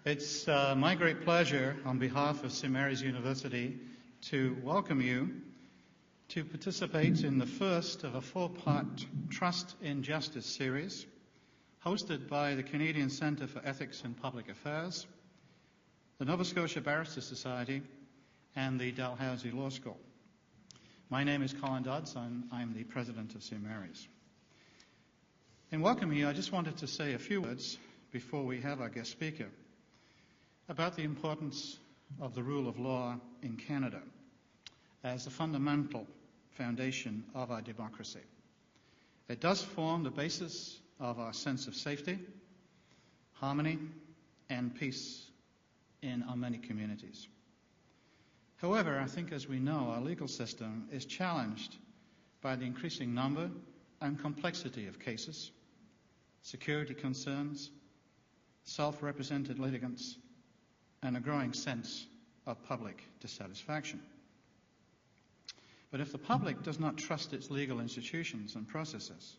It's my great pleasure on behalf of St. Mary's University to welcome you to participate in the first of a four-part Trust in Justice series hosted by the Canadian Centre for Ethics and Public Affairs, the Nova Scotia Barrister Society, and the Dalhousie Law School. My name is Colin Dodds. I'm the president of St. Mary's. In welcoming you, I just wanted to say a few words before we have our guest speaker about the importance of the rule of law in Canada as a fundamental foundation of our democracy. It does form the basis of our sense of safety, harmony, and peace in our many communities. However, I think, as we know, our legal system is challenged by the increasing number and complexity of cases, security concerns, self-represented litigants, and a growing sense of public dissatisfaction. But if the public does not trust its legal institutions and processes,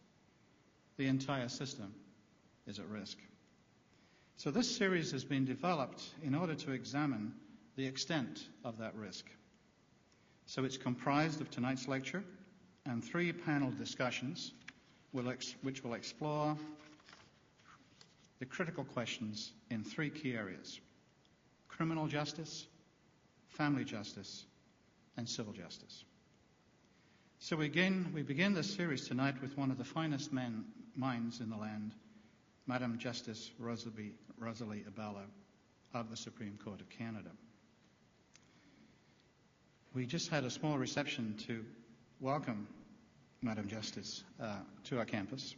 the entire system is at risk. So this series has been developed in order to examine the extent of that risk. So it's comprised of tonight's lecture and three panel discussions which will explore the critical questions in three key areas: criminal justice, family justice, and civil justice. So we begin this series tonight with one of the finest minds in the land, Madam Justice Rosalie Abella of the Supreme Court of Canada. We just had a small reception to welcome Madam Justice to our campus.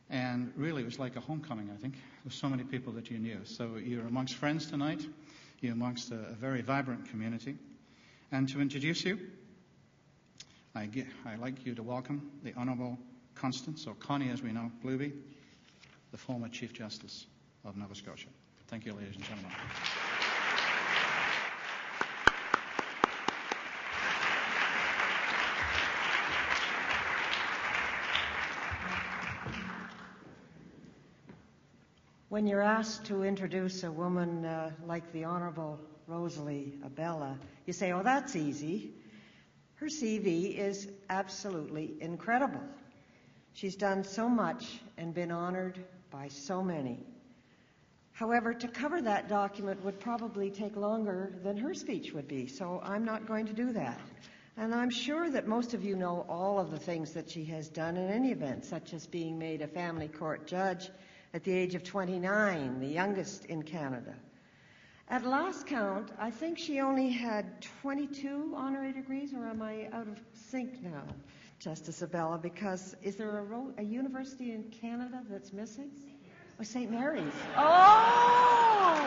And really, it was like a homecoming, I think. With so many people that you knew. So you're amongst friends tonight. You're amongst a very vibrant community. And to introduce you, I'd like you to welcome the Honourable Constance, or Connie as we know, Blueby, the former Chief Justice of Nova Scotia. Thank you, ladies and gentlemen. When you're asked to introduce a woman like the Honourable Rosalie Abella, you say, oh, that's easy. Her CV is absolutely incredible. She's done so much and been honoured by so many. However, to cover that document would probably take longer than her speech would be, so I'm not going to do that. And I'm sure that most of you know all of the things that she has done in any event, such as being made a family court judge at the age of 29, the youngest in Canada. At last count, I think she only had 22 honorary degrees, or am I out of sync now, Justice Abella? Because is there a university in Canada that's missing? Oh, St. Mary's. Oh!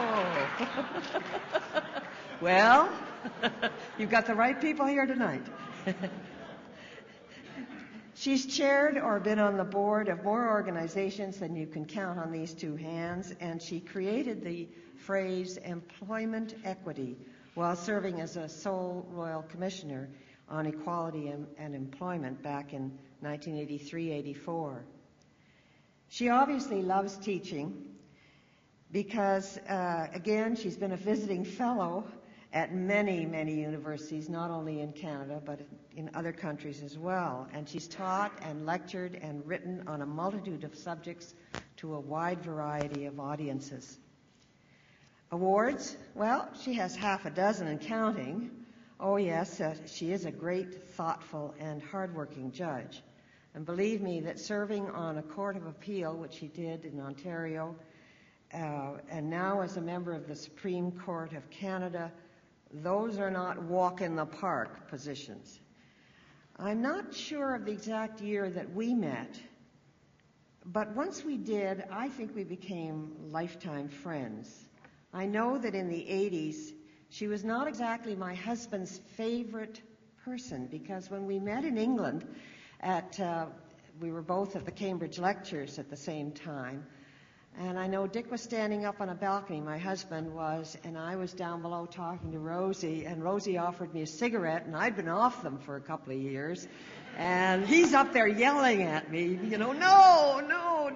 Well, you've got the right people here tonight. She's chaired or been on the board of more organizations than you can count on these two hands, and she created the phrase employment equity while serving as a sole Royal Commissioner on Equality and Employment back in 1983-84. She obviously loves teaching because, again, she's been a visiting fellow at many, many universities, not only in Canada, but in other countries as well. And she's taught and lectured and written on a multitude of subjects to a wide variety of audiences. Awards? Well, she has half a dozen and counting. Oh yes, she is a great, thoughtful, and hardworking judge. And believe me that serving on a court of appeal, which she did in Ontario, and now as a member of the Supreme Court of Canada, those are not walk-in-the-park positions. I'm not sure of the exact year that we met, but once we did, I think we became lifetime friends. I know that in the 80s, she was not exactly my husband's favorite person, because when we met in England, we were both at the Cambridge Lectures at the same time, and I know Dick was standing up on a balcony, my husband was, and I was down below talking to Rosie, and Rosie offered me a cigarette, and I'd been off them for a couple of years, and he's up there yelling at me, no,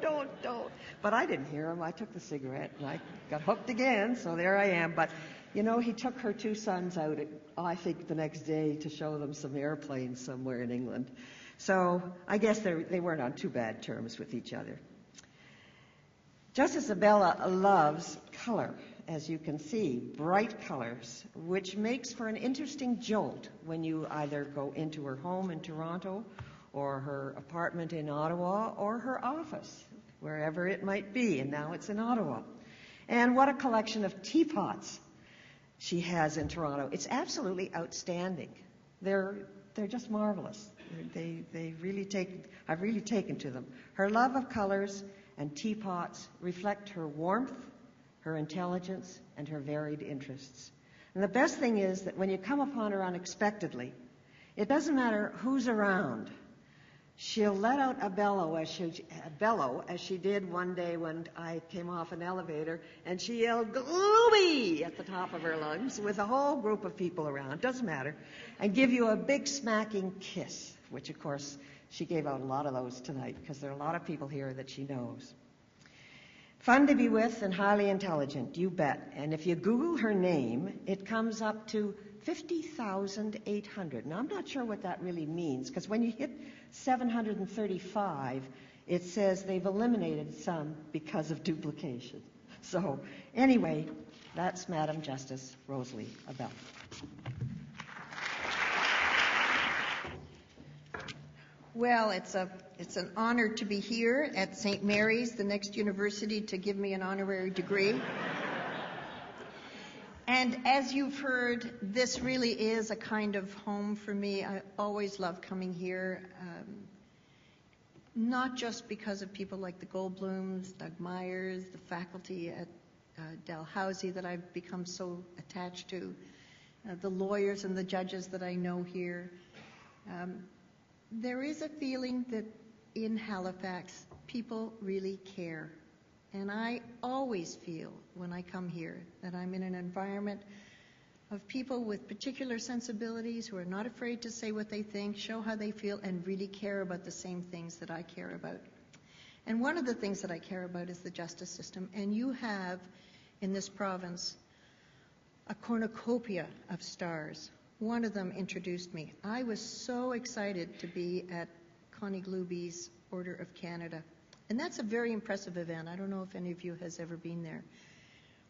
don't. But I didn't hear him. I took the cigarette, and I got hooked again, so there I am. But, he took her two sons out, I think, the next day to show them some airplanes somewhere in England. So I guess they weren't on too bad terms with each other. Justice Abella loves color, as you can see, bright colors, which makes for an interesting jolt when you either go into her home in Toronto or her apartment in Ottawa or her office, wherever it might be, and now it's in Ottawa. And what a collection of teapots she has in Toronto. It's absolutely outstanding. They're just marvelous. I've really taken to them. Her love of colors and teapots reflect her warmth, her intelligence, and her varied interests. And the best thing is that when you come upon her unexpectedly, it doesn't matter who's around. She'll let out a bellow as she did one day when I came off an elevator, and she yelled, "Gloomy!" at the top of her lungs with a whole group of people around, doesn't matter, and give you a big smacking kiss, which, of course, she gave out a lot of those tonight because there are a lot of people here that she knows. Fun to be with and highly intelligent, you bet. And if you Google her name, it comes up to 50,800. Now, I'm not sure what that really means, because when you hit 735, it says they've eliminated some because of duplication. So, anyway, that's Madam Justice Rosalie Abella. Well, it's an honor to be here at St. Mary's, the next university to give me an honorary degree. And as you've heard, this really is a kind of home for me. I always love coming here, not just because of people like the Goldblums, Doug Myers, the faculty at Dalhousie that I've become so attached to, the lawyers and the judges that I know here. There is a feeling that in Halifax, people really care. And I always feel when I come here that I'm in an environment of people with particular sensibilities who are not afraid to say what they think, show how they feel, and really care about the same things that I care about. And one of the things that I care about is the justice system. And you have, in this province, a cornucopia of stars. One of them introduced me. I was so excited to be at Connie Gluby's Order of Canada. And that's a very impressive event. I don't know if any of you has ever been there.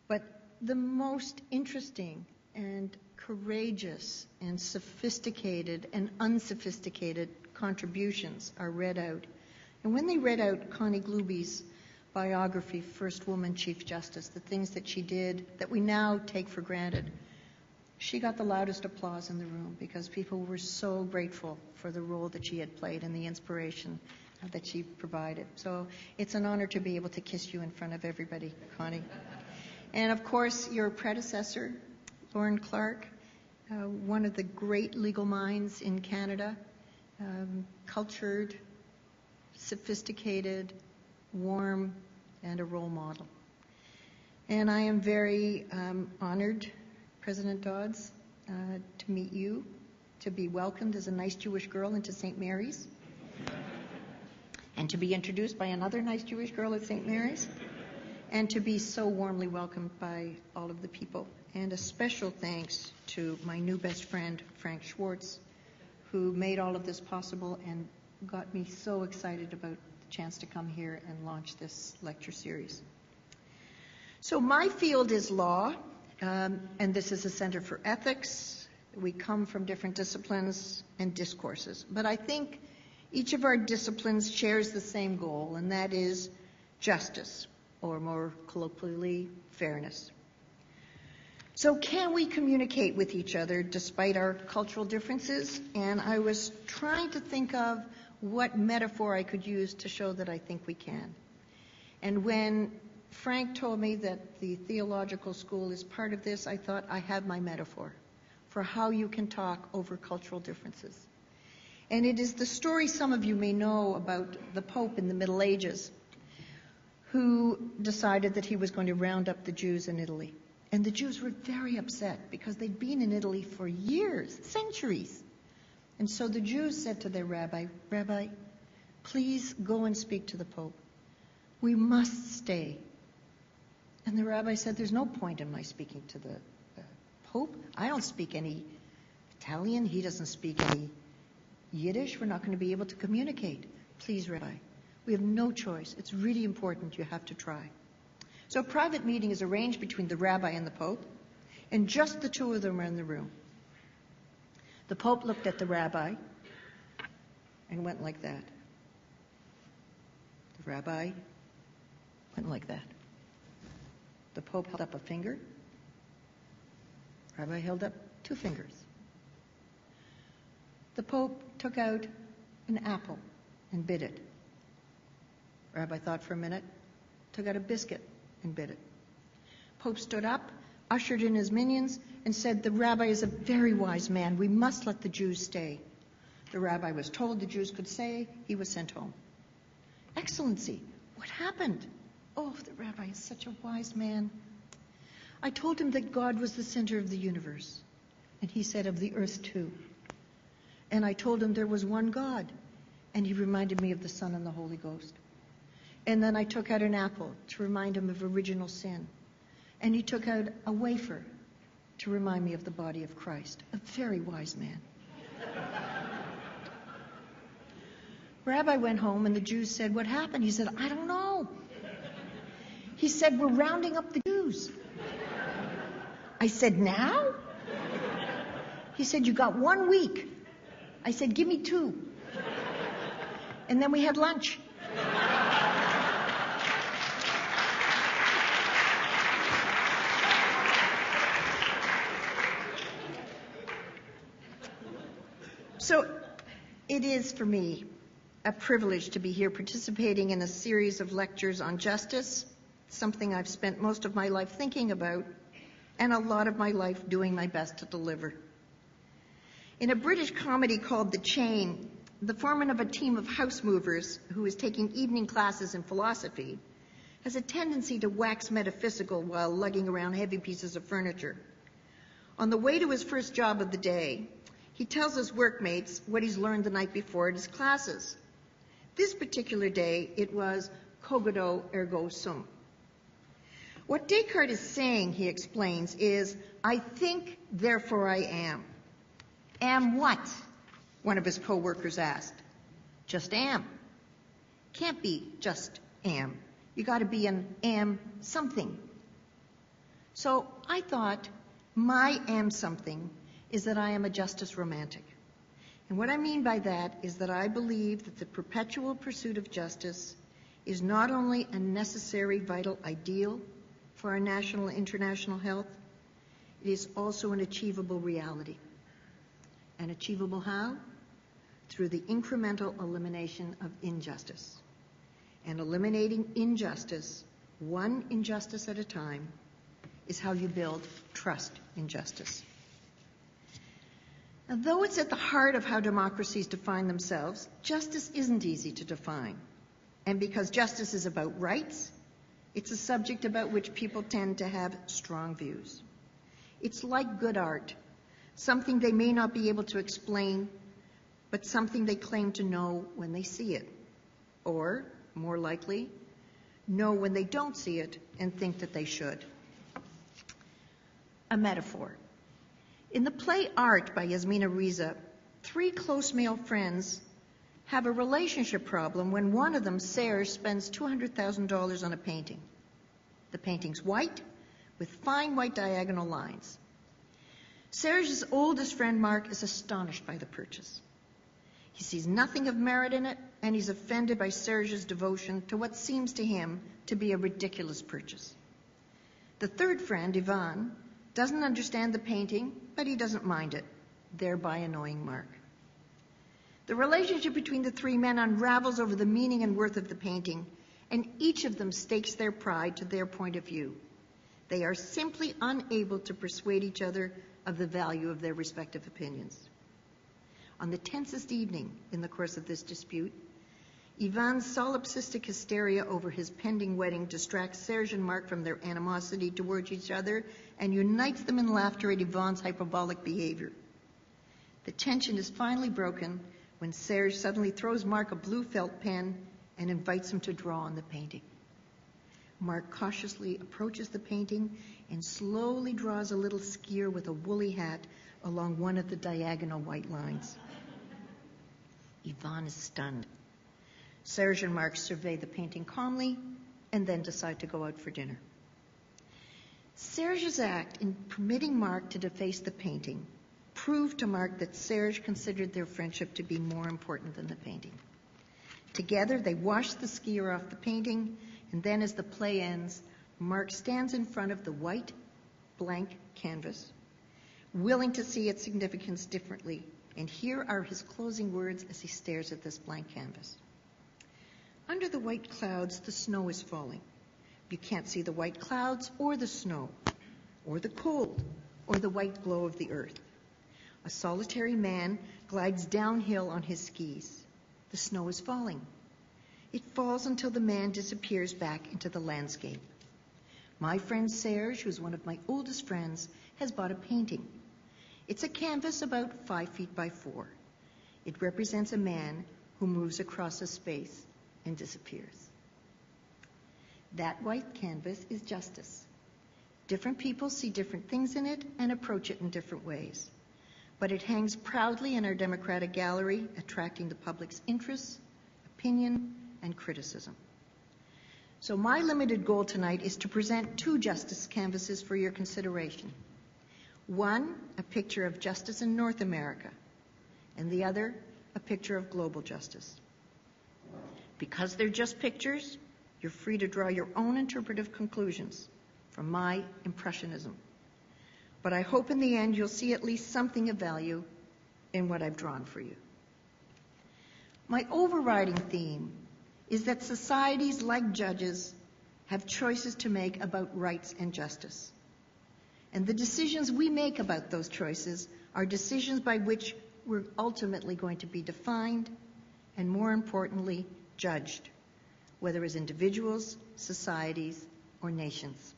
But the most interesting and courageous and sophisticated and unsophisticated contributions are read out. And when they read out Connie Gluby's biography, First Woman Chief Justice, the things that she did that we now take for granted, she got the loudest applause in the room because people were so grateful for the role that she had played and the inspiration that she provided. So it's an honor to be able to kiss you in front of everybody, Connie. And of course, your predecessor, Lauren Clark, one of the great legal minds in Canada, cultured, sophisticated, warm, and a role model. And I am very honored, President Dodds, to meet you, to be welcomed as a nice Jewish girl into St. Mary's, and to be introduced by another nice Jewish girl at St. Mary's, and to be so warmly welcomed by all of the people. And a special thanks to my new best friend, Frank Schwartz, who made all of this possible and got me so excited about the chance to come here and launch this lecture series. So my field is law, and this is a Center for Ethics. We come from different disciplines and discourses, but I think each of our disciplines shares the same goal, and that is justice, or more colloquially, fairness. So can we communicate with each other despite our cultural differences? And I was trying to think of what metaphor I could use to show that I think we can. And when Frank told me that the theological school is part of this, I thought I have my metaphor for how you can talk over cultural differences. And it is the story some of you may know about the Pope in the Middle Ages, who decided that he was going to round up the Jews in Italy. And the Jews were very upset because they'd been in Italy for years, centuries. And so the Jews said to their rabbi, "Rabbi, please go and speak to the Pope. We must stay. And the rabbi said, there's no point in my speaking to the Pope. I don't speak any Italian. He doesn't speak any Yiddish. We're not going to be able to communicate. Please, Rabbi, we have no choice. It's really important. You have to try. So a private meeting is arranged between the rabbi and the Pope, and just the two of them are in the room. The Pope looked at the rabbi and went like that. The rabbi went like that. The Pope held up a finger. The rabbi held up two fingers. The Pope took out an apple and bit it. The rabbi thought for a minute, took out a biscuit and bit it. Pope stood up, ushered in his minions, and said, the rabbi is a very wise man. We must let the Jews stay. The rabbi was told the Jews could stay. He was sent home. Excellency, what happened? Oh, the rabbi is such a wise man. I told him that God was the center of the universe. And he said of the earth too. And I told him there was one God. And he reminded me of the Son and the Holy Ghost. And then I took out an apple to remind him of original sin. And he took out a wafer to remind me of the body of Christ. A very wise man. Rabbi went home and the Jews said, what happened? He said, I don't know. He said, we're rounding up the Jews. I said, now? He said, you got 1 week. I said, give me 2. And then we had lunch. So it is for me a privilege to be here participating in a series of lectures on justice, something I've spent most of my life thinking about and a lot of my life doing my best to deliver. In a British comedy called The Chain, the foreman of a team of house movers who is taking evening classes in philosophy has a tendency to wax metaphysical while lugging around heavy pieces of furniture. On the way to his first job of the day, he tells his workmates what he's learned the night before at his classes. This particular day, it was cogito ergo sum. What Descartes is saying, he explains, is, I think, therefore I am. Am what? One of his co-workers asked. Just am. Can't be just am. You got to be an am something. So I thought my am something is that I am a justice romantic. And what I mean by that is that I believe that the perpetual pursuit of justice is not only a necessary vital ideal for our national and international health, it is also an achievable reality. And achievable how? Through the incremental elimination of injustice. And eliminating injustice, one injustice at a time, is how you build trust in justice. Now, though it's at the heart of how democracies define themselves, justice isn't easy to define. And because justice is about rights, it's a subject about which people tend to have strong views. It's like good art, something they may not be able to explain, but something they claim to know when they see it. Or, more likely, know when they don't see it and think that they should. A metaphor. In the play Art by Yasmina Reza, 3 close male friends have a relationship problem when one of them, Serge, spends $200,000 on a painting. The painting's white, with fine white diagonal lines. Serge's oldest friend, Mark, is astonished by the purchase. He sees nothing of merit in it, and he's offended by Serge's devotion to what seems to him to be a ridiculous purchase. The third friend, Ivan, doesn't understand the painting, but he doesn't mind it, thereby annoying Mark. The relationship between the 3 men unravels over the meaning and worth of the painting, and each of them stakes their pride to their point of view. They are simply unable to persuade each other of the value of their respective opinions. On the tensest evening in the course of this dispute, Ivan's solipsistic hysteria over his pending wedding distracts Serge and Mark from their animosity towards each other and unites them in laughter at Ivan's hyperbolic behavior. The tension is finally broken when Serge suddenly throws Mark a blue felt pen and invites him to draw on the painting. Mark cautiously approaches the painting and slowly draws a little skier with a woolly hat along one of the diagonal white lines. Yvonne is stunned. Serge and Mark survey the painting calmly and then decide to go out for dinner. Serge's act in permitting Mark to deface the painting proved to Mark that Serge considered their friendship to be more important than the painting. Together, they wash the skier off the painting, and then as the play ends, Mark stands in front of the white, blank canvas, willing to see its significance differently. And here are his closing words as he stares at this blank canvas. Under the white clouds, the snow is falling. You can't see the white clouds or the snow, or the cold, or the white glow of the earth. A solitary man glides downhill on his skis. The snow is falling. It falls until the man disappears back into the landscape. My friend Serge, who's one of my oldest friends, has bought a painting. It's a canvas about 5 feet by 4. It represents a man who moves across a space and disappears. That white canvas is justice. Different people see different things in it and approach it in different ways. But it hangs proudly in our democratic gallery, attracting the public's interest, opinion, and criticism. So my limited goal tonight is to present 2 justice canvases for your consideration. One, a picture of justice in North America, and the other, a picture of global justice. Because they're just pictures, you're free to draw your own interpretive conclusions from my impressionism. But I hope in the end you'll see at least something of value in what I've drawn for you. My overriding theme is that societies, like judges, have choices to make about rights and justice. And the decisions we make about those choices are decisions by which we're ultimately going to be defined and, more importantly, judged, whether as individuals, societies, or nations.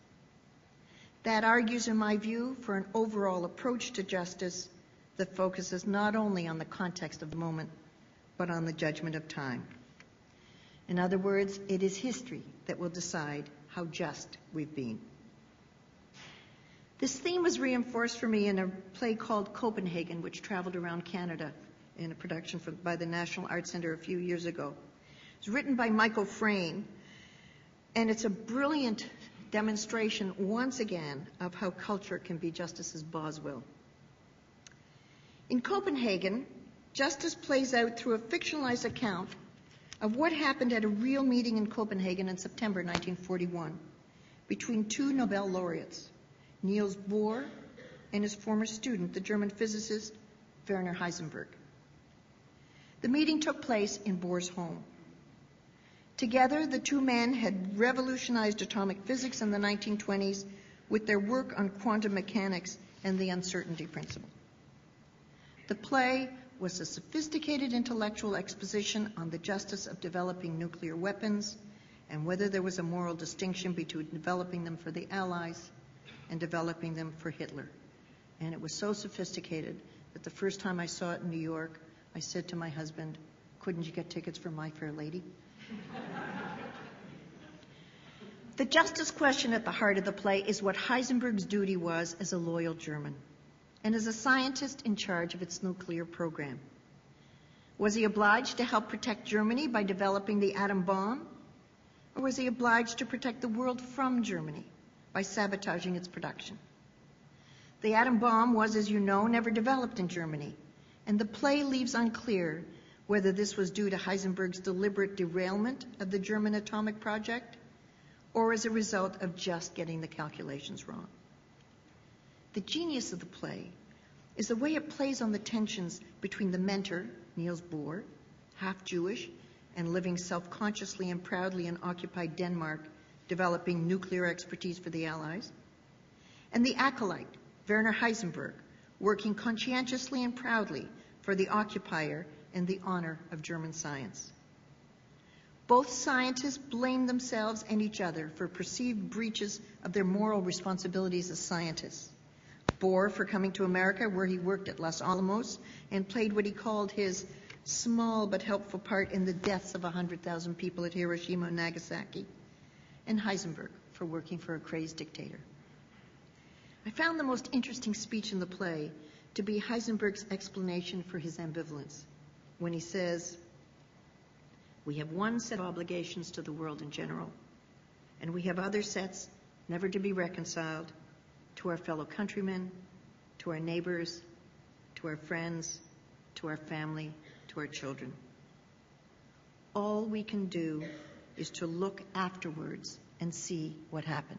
That argues, in my view, for an overall approach to justice that focuses not only on the context of the moment, but on the judgment of time. In other words, it is history that will decide how just we've been. This theme was reinforced for me in a play called Copenhagen, which traveled around Canada in a production by the National Arts Centre a few years ago. It was written by Michael Frayn, and it's a brilliant demonstration, once again, of how culture can be justice's Boswell. In Copenhagen, justice plays out through a fictionalized account of what happened at a real meeting in Copenhagen in September 1941 between 2 Nobel laureates, Niels Bohr and his former student, the German physicist Werner Heisenberg. The meeting took place in Bohr's home. Together, the 2 men had revolutionized atomic physics in the 1920s with their work on quantum mechanics and the uncertainty principle. The play was a sophisticated intellectual exposition on the justice of developing nuclear weapons and whether there was a moral distinction between developing them for the Allies and developing them for Hitler. And it was so sophisticated that the first time I saw it in New York, I said to my husband, "Couldn't you get tickets for My Fair Lady?" The justice question at the heart of the play is what Heisenberg's duty was as a loyal German and as a scientist in charge of its nuclear program. Was he obliged to help protect Germany by developing the atom bomb? Or was he obliged to protect the world from Germany by sabotaging its production? The atom bomb was, as you know, never developed in Germany, and the play leaves unclear whether this was due to Heisenberg's deliberate derailment of the German atomic project or as a result of just getting the calculations wrong. The genius of the play is the way it plays on the tensions between the mentor, Niels Bohr, half Jewish and living self-consciously and proudly in occupied Denmark, developing nuclear expertise for the Allies, and the acolyte, Werner Heisenberg, working conscientiously and proudly for the occupier and the honor of German science. Both scientists blame themselves and each other for perceived breaches of their moral responsibilities as scientists. Bohr for coming to America, where he worked at Los Alamos and played what he called his small but helpful part in the deaths of 100,000 people at Hiroshima and Nagasaki. and Heisenberg for working for a crazed dictator. I found the most interesting speech in the play to be Heisenberg's explanation for his ambivalence, when he says, "We have one set of obligations to the world in general, and we have other sets never to be reconciled to our fellow countrymen, to our neighbors, to our friends, to our family, to our children. All we can do is to look afterwards and see what happened."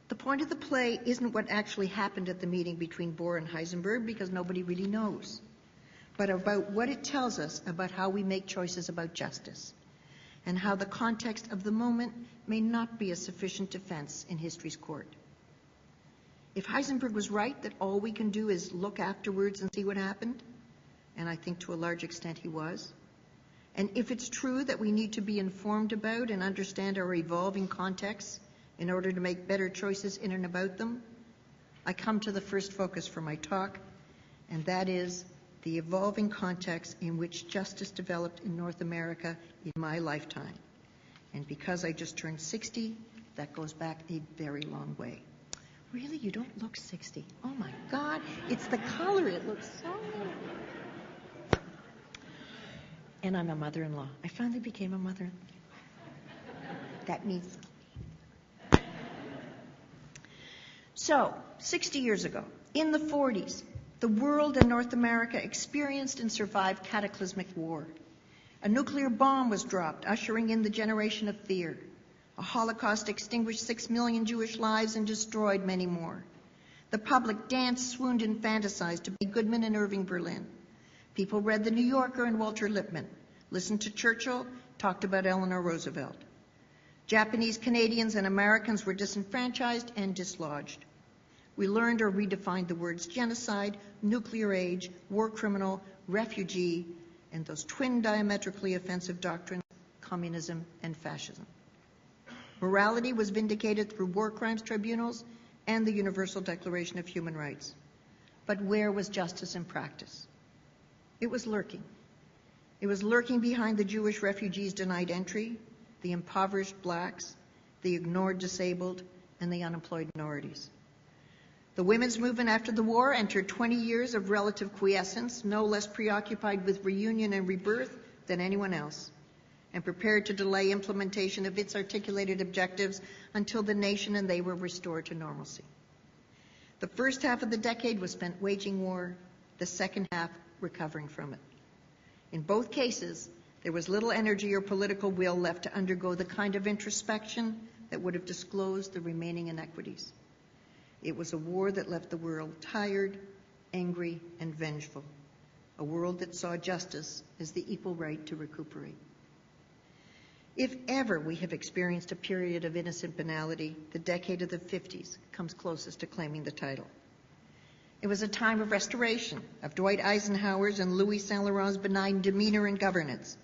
The point of the play isn't what actually happened at the meeting between Bohr and Heisenberg, because nobody really knows, but about what it tells us about how we make choices about justice, and how the context of the moment may not be a sufficient defense in history's court. If Heisenberg was right that all we can do is look afterwards and see what happened, and I think to a large extent he was, and if it's true that we need to be informed about and understand our evolving contexts in order to make better choices in and about them, I come to the first focus for my talk, and that is the evolving context in which justice developed in North America in my lifetime. And because I just turned 60, that goes back a very long way. Really? You don't look 60. Oh my God, it's the color. It looks so... And I'm a mother-in-law. I finally became a mother-in-law. That means something. So, 60 years ago, in the 40s, the world and North America experienced and survived cataclysmic war. A nuclear bomb was dropped, ushering in the generation of fear. A Holocaust extinguished 6 million Jewish lives and destroyed many more. The public danced, swooned, and fantasized to be Goodman and Irving Berlin. People read The New Yorker and Walter Lippmann, listened to Churchill, talked about Eleanor Roosevelt. Japanese, Canadians, and Americans were disenfranchised and dislodged. We learned or redefined the words genocide, nuclear age, war criminal, refugee, and those twin diametrically offensive doctrines, communism and fascism. Morality was vindicated through war crimes tribunals and the Universal Declaration of Human Rights. But where was justice in practice? It was lurking. It was lurking behind the Jewish refugees denied entry, the impoverished blacks, the ignored disabled, and the unemployed minorities. The women's movement after the war entered 20 years of relative quiescence, no less preoccupied with reunion and rebirth than anyone else, and prepared to delay implementation of its articulated objectives until the nation and they were restored to normalcy. The first half of the decade was spent waging war, the second half recovering from it. In both cases, there was little energy or political will left to undergo the kind of introspection that would have disclosed the remaining inequities. It was a war that left the world tired, angry, and vengeful, a world that saw justice as the equal right to recuperate. If ever we have experienced a period of innocent banality, the decade of the 50s comes closest to claiming the title. It was a time of restoration, of Dwight Eisenhower's and Louis Saint Laurent's benign demeanor and governance,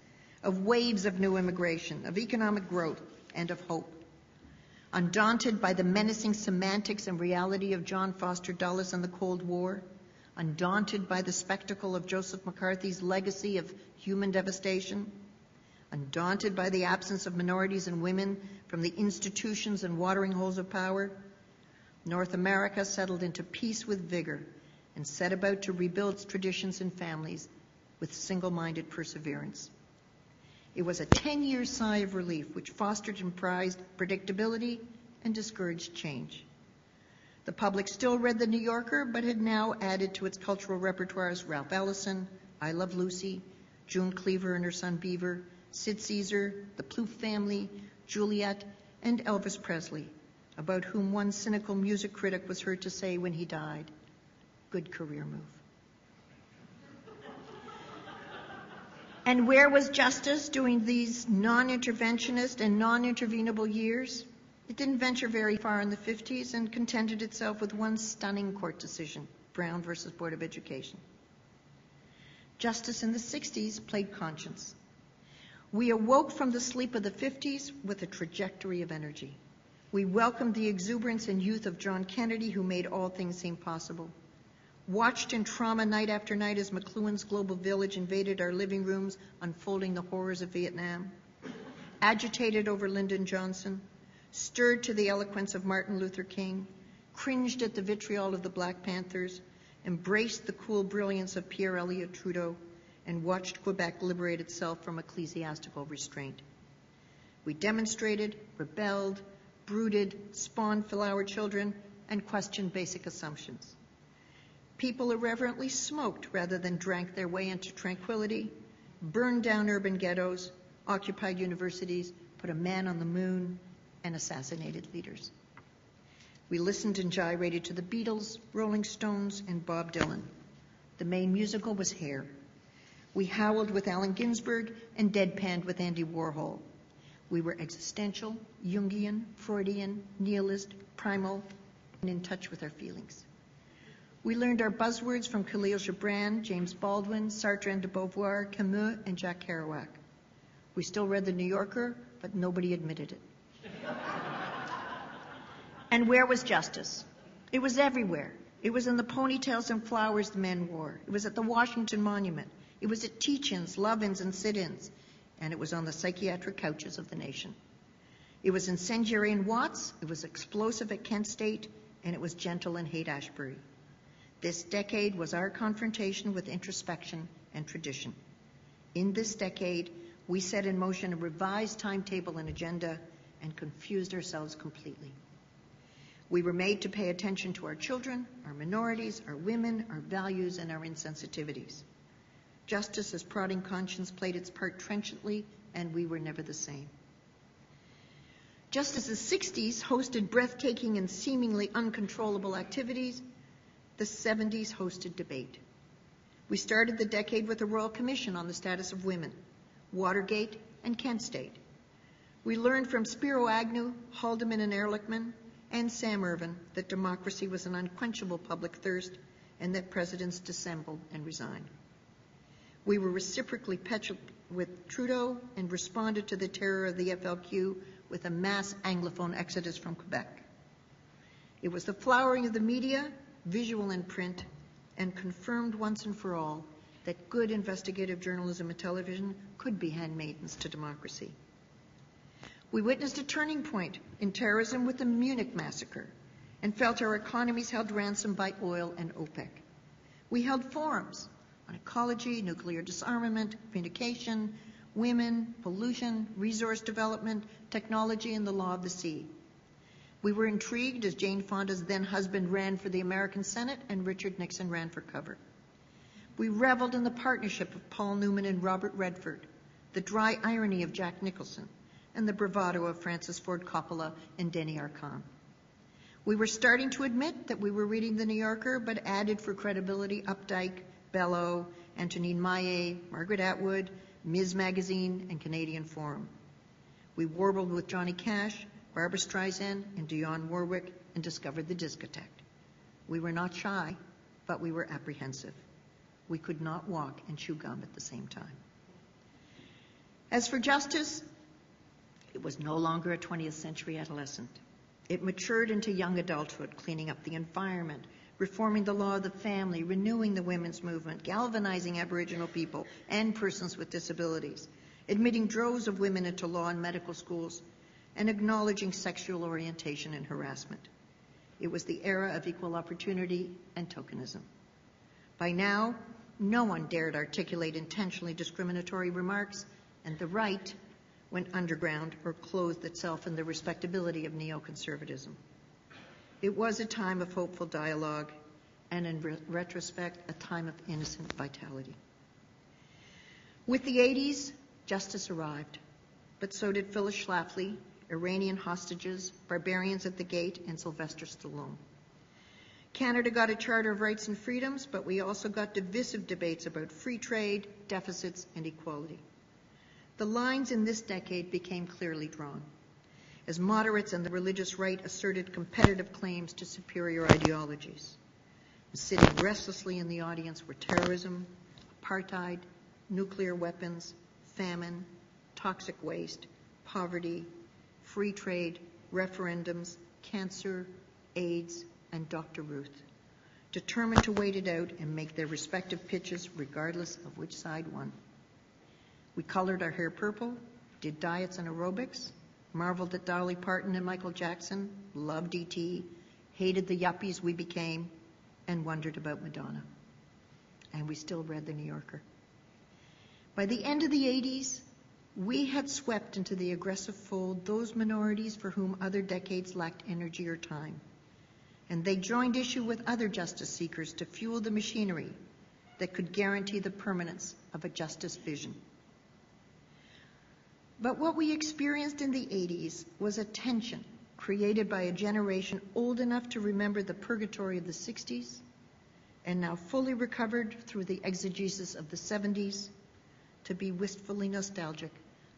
of waves of new immigration, of economic growth, and of hope. Undaunted by the menacing semantics and reality of John Foster Dulles and the Cold War, undaunted by the spectacle of Joseph McCarthy's legacy of human devastation, undaunted by the absence of minorities and women from the institutions and watering holes of power, North America settled into peace with vigor and set about to rebuild its traditions and families with single-minded perseverance. It was a 10-year sigh of relief which fostered and prized predictability and discouraged change. The public still read The New Yorker, but had now added to its cultural repertoires Ralph Ellison, I Love Lucy, June Cleaver and her son Beaver, Sid Caesar, the Plouffe family, Juliet, and Elvis Presley, about whom one cynical music critic was heard to say when he died, "Good career move." And where was justice during these non-interventionist and non-intervenable years? It didn't venture very far in the 50s and contented itself with one stunning court decision, Brown versus Board of Education. Justice in the 60s played conscience. We awoke from the sleep of the 50s with a trajectory of energy. We welcomed the exuberance and youth of John Kennedy, who made all things seem possible. Watched in trauma night after night as McLuhan's Global Village invaded our living rooms, unfolding the horrors of Vietnam. agitated over Lyndon Johnson, stirred to the eloquence of Martin Luther King, cringed at the vitriol of the Black Panthers, embraced the cool brilliance of Pierre Elliott Trudeau, and watched Quebec liberate itself from ecclesiastical restraint. We demonstrated, rebelled, brooded, spawned flower children, and questioned basic assumptions. People irreverently smoked rather than drank their way into tranquility, burned down urban ghettos, occupied universities, put a man on the moon, and assassinated leaders. We listened and gyrated to the Beatles, Rolling Stones, and Bob Dylan. The main musical was Hair. We howled with Allen Ginsberg and deadpanned with Andy Warhol. We were existential, Jungian, Freudian, nihilist, primal, and in touch with our feelings. We learned our buzzwords from Khalil Gibran, James Baldwin, Sartre and de Beauvoir, Camus, and Jack Kerouac. We still read The New Yorker, but nobody admitted it. And where was justice? It was everywhere. It was in the ponytails and flowers the men wore. It was at the Washington Monument. It was at teach-ins, love-ins, and sit-ins. And it was on the psychiatric couches of the nation. It was incendiary in Watts, it was explosive at Kent State, and it was gentle in Haight-Ashbury. This decade was our confrontation with introspection and tradition. In this decade, we set in motion a revised timetable and agenda and confused ourselves completely. We were made to pay attention to our children, our minorities, our women, our values, and our insensitivities. Justice as prodding conscience played its part trenchantly, and we were never the same. Just as the 60s hosted breathtaking and seemingly uncontrollable activities, the 70s hosted debate. We started the decade with a Royal Commission on the status of women, Watergate, and Kent State. We learned from Spiro Agnew, Haldeman and Ehrlichman, and Sam Ervin that democracy was an unquenchable public thirst and that presidents dissembled and resigned. We were reciprocally petulant with Trudeau and responded to the terror of the FLQ with a mass Anglophone exodus from Quebec. It was the flowering of the media, visual and print, and confirmed once and for all that good investigative journalism and television could be handmaidens to democracy. We witnessed a turning point in terrorism with the Munich massacre and felt our economies held ransom by oil and OPEC. We held forums on ecology, nuclear disarmament, communication, women, pollution, resource development, technology, and the law of the sea. We were intrigued as Jane Fonda's then husband ran for the American Senate and Richard Nixon ran for cover. We reveled in the partnership of Paul Newman and Robert Redford, the dry irony of Jack Nicholson, and the bravado of Francis Ford Coppola and Denny Arcand. We were starting to admit that we were reading The New Yorker, but added for credibility Updike, Bellow, Antonine Maillet, Margaret Atwood, Ms. Magazine, and Canadian Forum. We warbled with Johnny Cash, Barbra Streisand, and Dionne Warwick, and discovered the discotheque. We were not shy, but we were apprehensive. We could not walk and chew gum at the same time. As for justice, it was no longer a 20th century adolescent. It matured into young adulthood, cleaning up the environment, reforming the law of the family, renewing the women's movement, galvanizing Aboriginal people and persons with disabilities, admitting droves of women into law and medical schools, and acknowledging sexual orientation and harassment. It was the era of equal opportunity and tokenism. By now, no one dared articulate intentionally discriminatory remarks, and the right went underground or clothed itself in the respectability of neoconservatism. It was a time of hopeful dialogue, and in retrospect, a time of innocent vitality. With the 80s, justice arrived, but so did Phyllis Schlafly, Iranian hostages, Barbarians at the Gate, and Sylvester Stallone. Canada got a Charter of Rights and Freedoms, but we also got divisive debates about free trade, deficits, and equality. The lines in this decade became clearly drawn, as moderates and the religious right asserted competitive claims to superior ideologies. Sitting restlessly in the audience were terrorism, apartheid, nuclear weapons, famine, toxic waste, poverty, free trade, referendums, cancer, AIDS, and Dr. Ruth, determined to wait it out and make their respective pitches regardless of which side won. We colored our hair purple, did diets and aerobics, marveled at Dolly Parton and Michael Jackson, loved E.T., hated the yuppies we became, and wondered about Madonna. And we still read The New Yorker. By the end of the 80s, we had swept into the aggressive fold those minorities for whom other decades lacked energy or time. And they joined issue with other justice seekers to fuel the machinery that could guarantee the permanence of a justice vision. But what we experienced in the 80s was a tension created by a generation old enough to remember the purgatory of the 60s and now fully recovered through the exegesis of the 70s to be wistfully nostalgic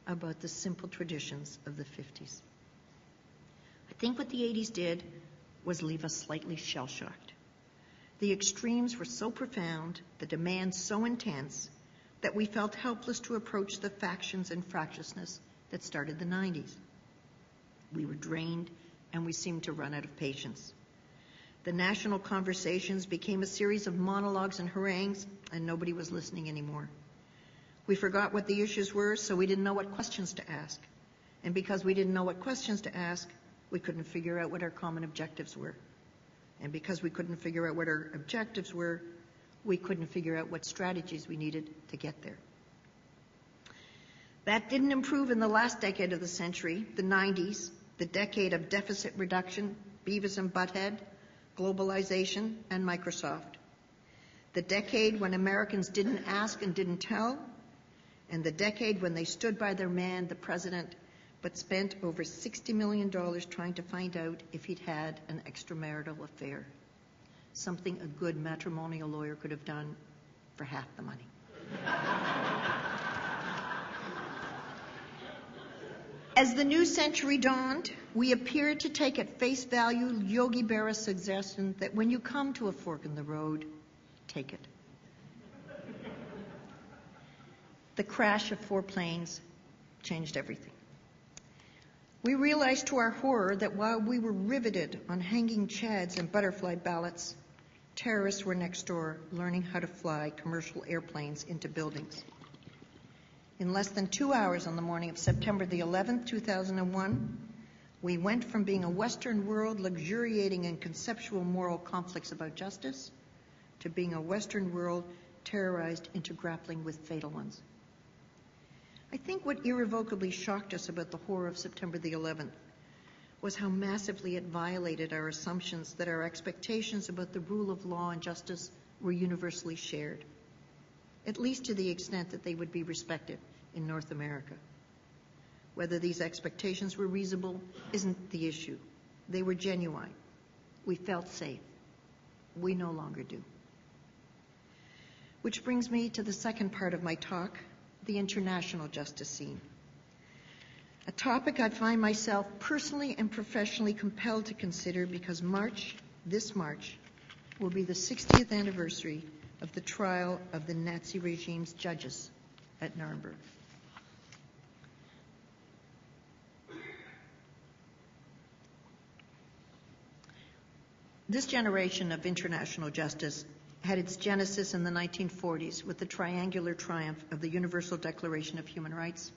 about the simple traditions of the 50s. I think what the 80s did was leave us slightly shell-shocked. The extremes were so profound, the demands so intense, that we felt helpless to approach the factions and fractiousness that started the 90s. We were drained, and we seemed to run out of patience. The national conversations became a series of monologues and harangues, and nobody was listening anymore. We forgot what the issues were, so we didn't know what questions to ask. And because we didn't know what questions to ask, we couldn't figure out what our common objectives were. And because we couldn't figure out what our objectives were, we couldn't figure out what strategies we needed to get there. That didn't improve in the last decade of the century, the 90s, the decade of deficit reduction, Beavis and Butthead, globalization, and Microsoft. The decade when Americans didn't ask and didn't tell, and the decade when they stood by their man, the president, but spent over $60 million trying to find out if he'd had an extramarital affair, something a good matrimonial lawyer could have done for half the money. As the new century dawned, we appeared to take at face value Yogi Berra's suggestion that when you come to a fork in the road, take it. The crash of 4 planes changed everything. We realized to our horror that while we were riveted on hanging chads and butterfly ballots, terrorists were next door learning how to fly commercial airplanes into buildings. In less than 2 hours on the morning of September the 11th, 2001, we went from being a Western world luxuriating in conceptual moral conflicts about justice to being a Western world terrorized into grappling with fatal ones. I think what irrevocably shocked us about the horror of September the 11th was how massively it violated our assumptions that our expectations about the rule of law and justice were universally shared, at least to the extent that they would be respected in North America. Whether these expectations were reasonable isn't the issue. They were genuine. We felt safe. We no longer do. Which brings me to the second part of my talk, the international justice scene. A topic I find myself personally and professionally compelled to consider because this March, will be the 60th anniversary of the trial of the Nazi regime's judges at Nuremberg. This generation of international justice had its genesis in the 1940s with the triangular triumph of the Universal Declaration of Human Rights,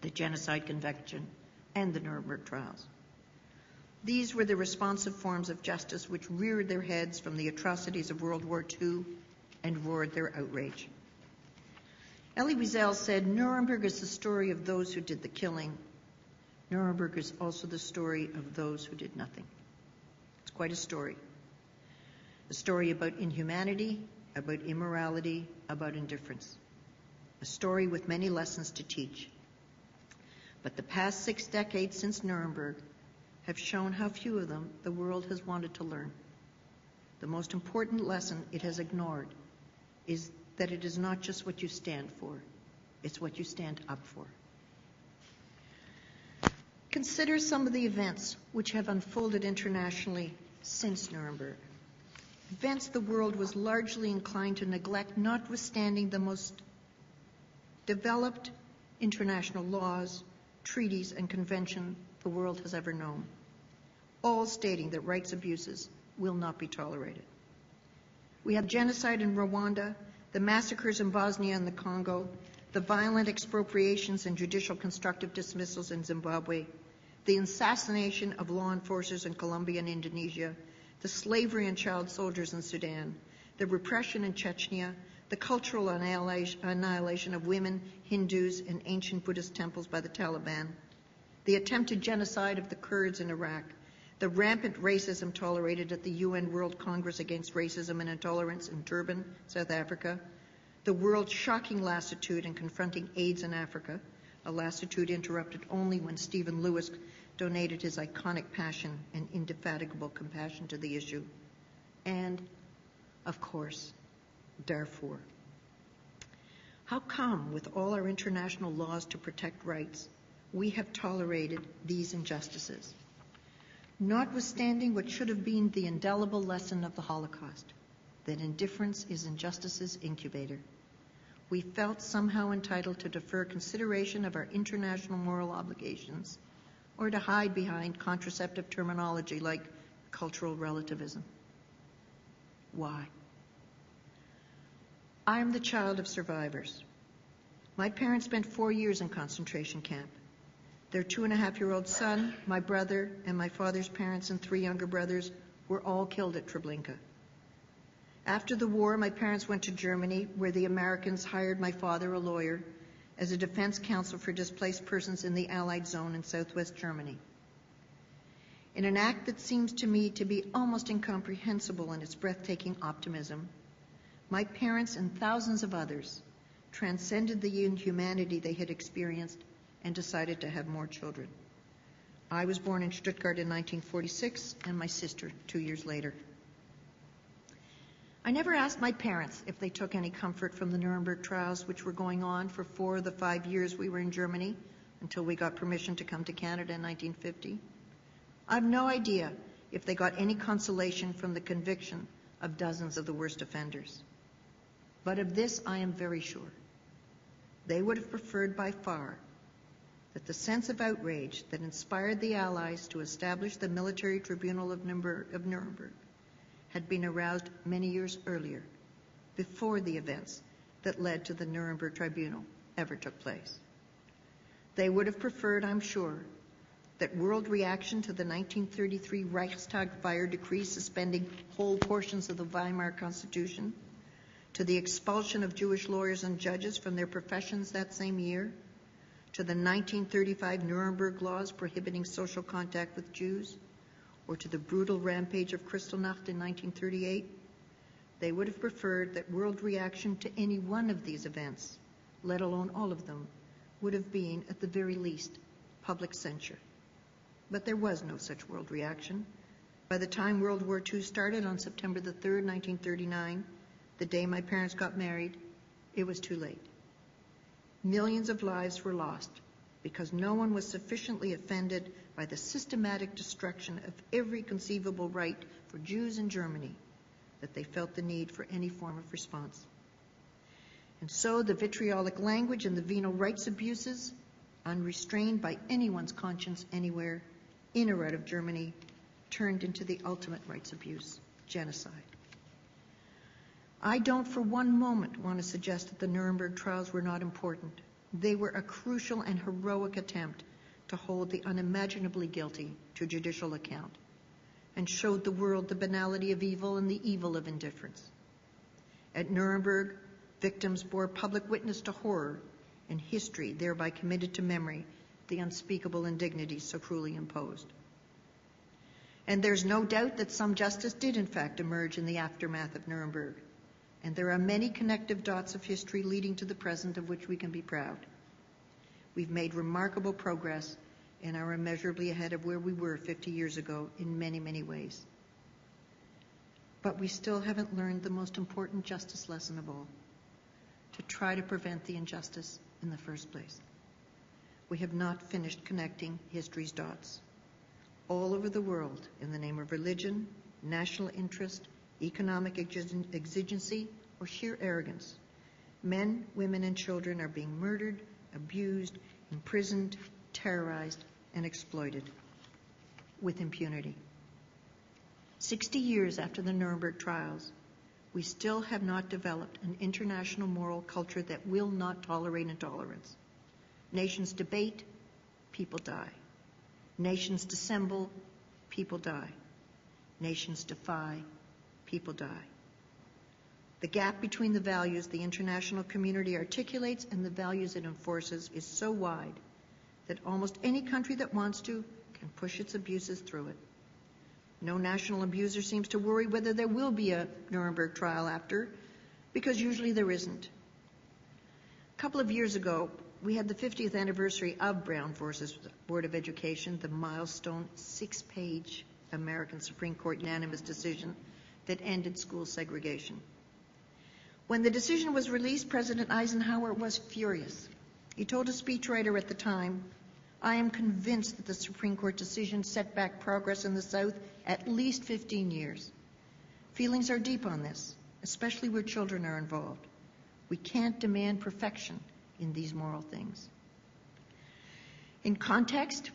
the Genocide Convention, and the Nuremberg trials. These were the responsive forms of justice which reared their heads from the atrocities of World War II and roared their outrage. Elie Wiesel said, "Nuremberg is the story of those who did the killing. Nuremberg is also the story of those who did nothing." It's quite a story. A story about inhumanity, about immorality, about indifference. A story with many lessons to teach. But the past 6 decades since Nuremberg have shown how few of them the world has wanted to learn. The most important lesson it has ignored is that it is not just what you stand for, it's what you stand up for. Consider some of the events which have unfolded internationally since Nuremberg. Events the world was largely inclined to neglect, notwithstanding the most developed international laws, treaties, and conventions the world has ever known, all stating that rights abuses will not be tolerated. We have genocide in Rwanda, the massacres in Bosnia and the Congo, the violent expropriations and judicial constructive dismissals in Zimbabwe, the assassination of law enforcers in Colombia and Indonesia, the slavery and child soldiers in Sudan, the repression in Chechnya, the cultural annihilation of women, Hindus, and ancient Buddhist temples by the Taliban, the attempted genocide of the Kurds in Iraq, the rampant racism tolerated at the UN World Congress Against Racism and Intolerance in Durban, South Africa, the world's shocking lassitude in confronting AIDS in Africa, a lassitude interrupted only when Stephen Lewis donated his iconic passion and indefatigable compassion to the issue, and, of course, Darfur. How come, with all our international laws to protect rights, we have tolerated these injustices? Notwithstanding what should have been the indelible lesson of the Holocaust, that indifference is injustice's incubator, we felt somehow entitled to defer consideration of our international moral obligations or to hide behind contraceptive terminology like cultural relativism. Why? I am the child of survivors. My parents spent 4 years in concentration camp. Their 2.5-year-old son, my brother, and my father's parents and 3 younger brothers were all killed at Treblinka. After the war, my parents went to Germany, where the Americans hired my father, a lawyer, as a defense counsel for displaced persons in the Allied zone in southwest Germany. In an act that seems to me to be almost incomprehensible in its breathtaking optimism, my parents and thousands of others transcended the inhumanity they had experienced and decided to have more children. I was born in Stuttgart in 1946, and my sister 2 years later. I never asked my parents if they took any comfort from the Nuremberg trials, which were going on for 4 of the 5 years we were in Germany until we got permission to come to Canada in 1950. I have no idea if they got any consolation from the conviction of dozens of the worst offenders. But of this I am very sure. They would have preferred by far that the sense of outrage that inspired the Allies to establish the military tribunal of Nuremberg had been aroused many years earlier, before the events that led to the Nuremberg Tribunal ever took place. They would have preferred, I'm sure, that world reaction to the 1933 Reichstag fire decree suspending whole portions of the Weimar Constitution, to the expulsion of Jewish lawyers and judges from their professions that same year, to the 1935 Nuremberg laws prohibiting social contact with Jews, or to the brutal rampage of Kristallnacht in 1938, they would have preferred that world reaction to any one of these events, let alone all of them, would have been, at the very least, public censure. But there was no such world reaction. By the time World War II started on September the 3rd, 1939, the day my parents got married, it was too late. Millions of lives were lost because no one was sufficiently offended by the systematic destruction of every conceivable right for Jews in Germany that they felt the need for any form of response. And so the vitriolic language and the venal rights abuses, unrestrained by anyone's conscience anywhere, in or out of Germany, turned into the ultimate rights abuse, genocide. I don't for one moment want to suggest that the Nuremberg trials were not important. They were a crucial and heroic attempt to hold the unimaginably guilty to judicial account and showed the world the banality of evil and the evil of indifference. At Nuremberg, victims bore public witness to horror, and history thereby committed to memory the unspeakable indignities so cruelly imposed. And there's no doubt that some justice did in fact emerge in the aftermath of Nuremberg, and there are many connective dots of history leading to the present of which we can be proud. We've made remarkable progress and are immeasurably ahead of where we were 50 years ago in many, many ways. But we still haven't learned the most important justice lesson of all, to try to prevent the injustice in the first place. We have not finished connecting history's dots. All over the world, in the name of religion, national interest, economic exigency, or sheer arrogance, men, women, and children are being murdered, abused, imprisoned, terrorized, and exploited with impunity. 60 years after the Nuremberg trials, we still have not developed an international moral culture that will not tolerate intolerance. Nations debate, people die. Nations dissemble, people die. Nations defy, people die. The gap between the values the international community articulates and the values it enforces is so wide that almost any country that wants to can push its abuses through it. No national abuser seems to worry whether there will be a Nuremberg trial after, because usually there isn't. A couple of years ago, we had the 50th anniversary of Brown versus Board of Education, the milestone 6-page American Supreme Court unanimous decision that ended school segregation. When the decision was released, President Eisenhower was furious. He told a speechwriter at the time, "I am convinced that the Supreme Court decision set back progress in the South at least 15 years. Feelings are deep on this, especially where children are involved. We can't demand perfection in these moral things." In context,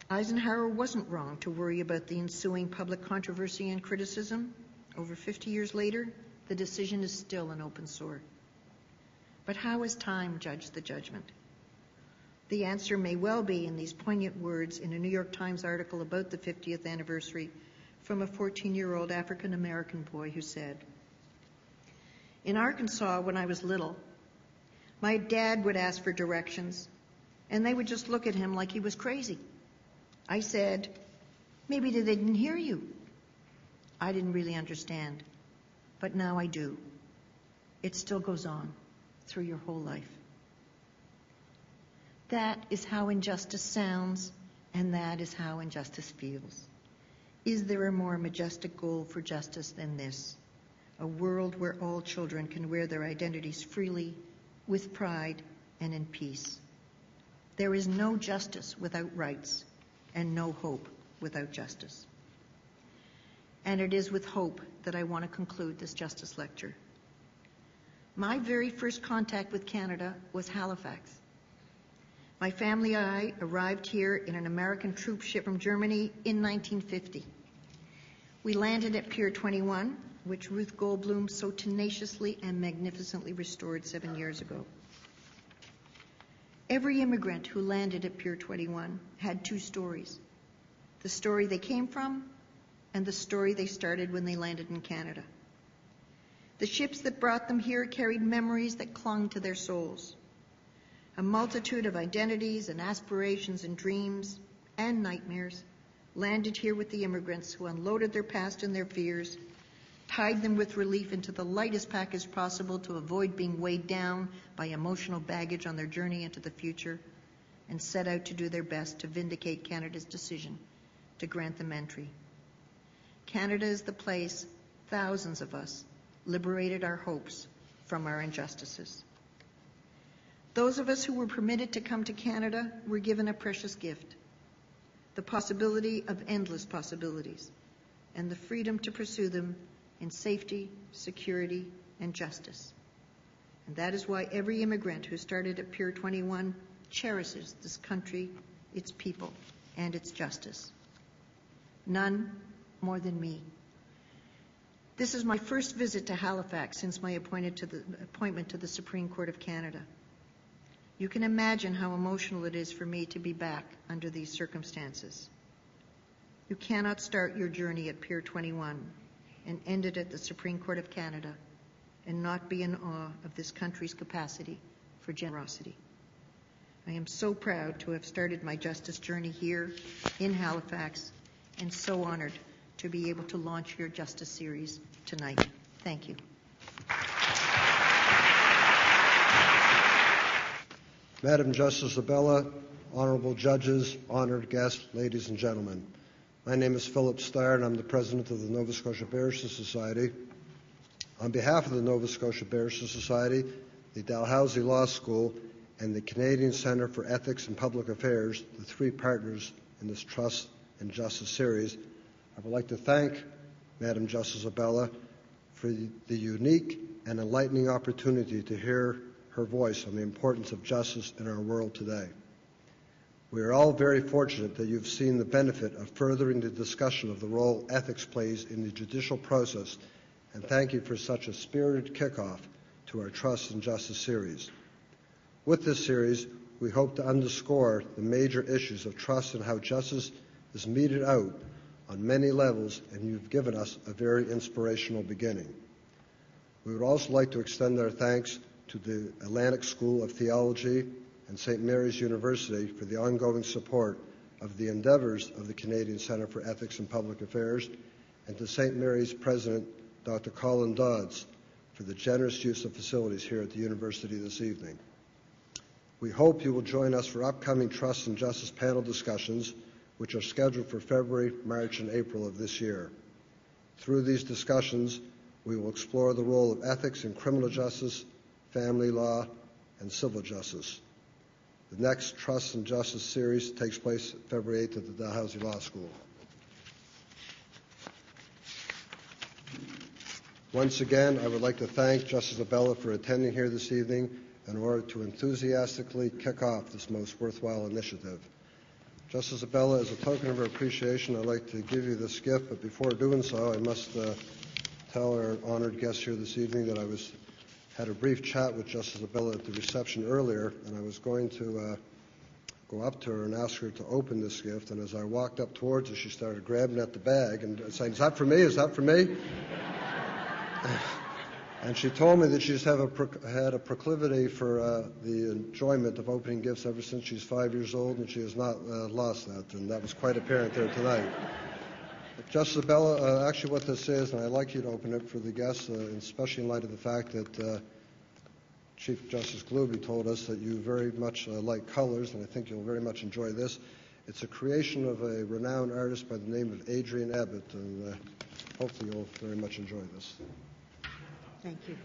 Eisenhower wasn't wrong to worry about the ensuing public controversy and criticism. Over 50 years later, the decision is still an open sore. But how has time judged the judgment? The answer may well be in these poignant words in a New York Times article about the 50th anniversary from a 14-year-old African-American boy who said, "In Arkansas, when I was little, my dad would ask for directions, and they would just look at him like he was crazy. I said, 'Maybe they didn't hear you.' I didn't really understand, but now I do. It still goes on through your whole life." That is how injustice sounds, and that is how injustice feels. Is there a more majestic goal for justice than this? A world where all children can wear their identities freely, with pride, and in peace. There is no justice without rights, and no hope without justice. And it is with hope that I want to conclude this justice lecture. My very first contact with Canada was Halifax. My family and I arrived here in an American troop ship from Germany in 1950. We landed at Pier 21, which Ruth Goldblum so tenaciously and magnificently restored 7 years ago. Every immigrant who landed at Pier 21 had two stories: the story they came from and the story they started when they landed in Canada. The ships that brought them here carried memories that clung to their souls. A multitude of identities and aspirations and dreams and nightmares landed here with the immigrants who unloaded their past and their fears, tied them with relief into the lightest package possible to avoid being weighed down by emotional baggage on their journey into the future, and set out to do their best to vindicate Canada's decision to grant them entry. Canada is the place thousands of us liberated our hopes from our injustices. Those of us who were permitted to come to Canada were given a precious gift: the possibility of endless possibilities and the freedom to pursue them in safety, security, and justice. And that is why every immigrant who started at Pier 21 cherishes this country, its people, and its justice. None more than me. This is my first visit to Halifax since my appointment to the Supreme Court of Canada. You can imagine how emotional it is for me to be back under these circumstances. You cannot start your journey at Pier 21 and end it at the Supreme Court of Canada and not be in awe of this country's capacity for generosity. I am so proud to have started my justice journey here in Halifax, and so honored to be able to launch your justice series tonight. Thank you. Madam Justice Abella, honorable judges, honored guests, ladies and gentlemen. My name is Philip Starr, and I'm the president of the Nova Scotia Barrister Society. On behalf of the Nova Scotia Barrister Society, the Dalhousie Law School, and the Canadian Centre for Ethics and Public Affairs, the three partners in this Trust and Justice series, I would like to thank Madam Justice Abella for the unique and enlightening opportunity to hear her voice on the importance of justice in our world today. We are all very fortunate that you've seen the benefit of furthering the discussion of the role ethics plays in the judicial process And thank you for such a spirited kickoff to our Trust and Justice series. With this series, we hope to underscore the major issues of trust and how justice is meted out on many levels, and you've given us a very inspirational beginning. We would also like to extend our thanks to the Atlantic School of Theology and St. Mary's University for the ongoing support of the endeavors of the Canadian Centre for Ethics and Public Affairs, and to St. Mary's President, Dr. Colin Dodds, for the generous use of facilities here at the University this evening. We hope you will join us for upcoming Trust and Justice panel discussions, which are scheduled for February, March, and April of this year. Through these discussions, we will explore the role of ethics in criminal justice, family law, and civil justice. The next Trust and Justice series takes place February 8th at the Dalhousie Law School. Once again, I would like to thank Justice Abella for attending here this evening in order to enthusiastically kick off this most worthwhile initiative. Justice Abella, as a token of our appreciation, I'd like to give you this gift, but before doing so, I must tell our honored guests here this evening that I had a brief chat with Justice Abella at the reception earlier, and I was going to go up to her and ask her to open this gift, and as I walked up towards her, she started grabbing at the bag and saying, "Is that for me? Is that for me?" And she told me that she's had a proclivity for the enjoyment of opening gifts ever since she's 5 years old, and she has not lost that, and that was quite apparent there tonight. Justice Abella, actually what this is, and I'd like you to open it for the guests, especially in light of the fact that Chief Justice Gluby told us that you very much like colors, and I think you'll very much enjoy this. It's a creation of a renowned artist by the name of Adrian Abbott, and hopefully you'll very much enjoy this. Thank you.